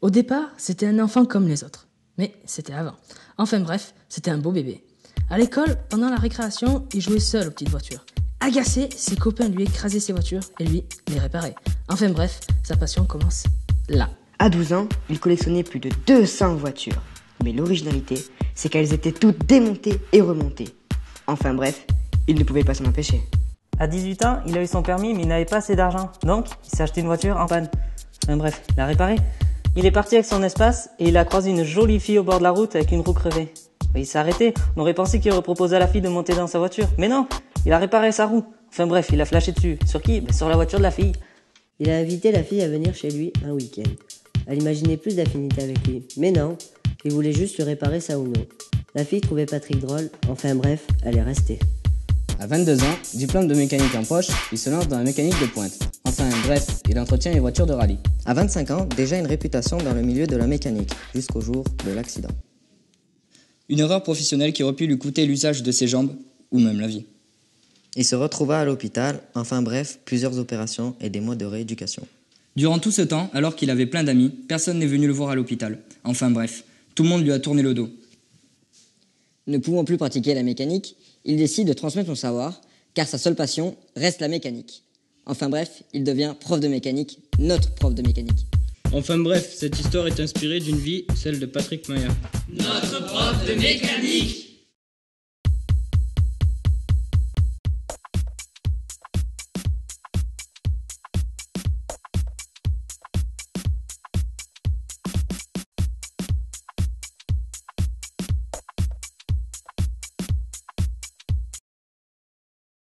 Au départ, c'était un enfant comme les autres. Mais c'était avant. Enfin bref, c'était un beau bébé. À l'école, pendant la récréation, il jouait seul aux petites voitures. Agacé, ses copains lui écrasaient ses voitures et lui les réparait. Enfin bref, sa passion commence là. À 12 ans, il collectionnait plus de 200 voitures. Mais l'originalité, c'est qu'elles étaient toutes démontées et remontées. Enfin bref, il ne pouvait pas s'en empêcher. À 18 ans, il a eu son permis, mais il n'avait pas assez d'argent. Donc, il s'est acheté une voiture en panne. Enfin bref, il l'a réparée. Il est parti avec son espace et il a croisé une jolie fille au bord de la route avec une roue crevée. Il s'est arrêté. On aurait pensé qu'il aurait proposé à la fille de monter dans sa voiture. Mais non, il a réparé sa roue. Enfin bref, il a flashé dessus. Sur qui? Sur la voiture de la fille. Il a invité la fille à venir chez lui un week-end. Elle imaginait plus d'affinité avec lui. Mais non, il voulait juste lui réparer sa Uno. La fille trouvait Patrick drôle. Enfin bref, elle est restée. À 22 ans, diplôme de mécanique en poche, il se lance dans la mécanique de pointe. Enfin bref, il entretient les voitures de rallye. À 25 ans, déjà une réputation dans le milieu de la mécanique, jusqu'au jour de l'accident. Une erreur professionnelle qui aurait pu lui coûter l'usage de ses jambes, ou même la vie. Il se retrouva à l'hôpital, enfin bref, plusieurs opérations et des mois de rééducation. Durant tout ce temps, alors qu'il avait plein d'amis, personne n'est venu le voir à l'hôpital. Enfin bref, tout le monde lui a tourné le dos. Ne pouvant plus pratiquer la mécanique, il décide de transmettre son savoir, car sa seule passion reste la mécanique. Enfin bref, il devient prof de mécanique, notre prof de mécanique. Enfin bref, cette histoire est inspirée d'une vie, celle de Patrick Maya. Notre prof de mécanique!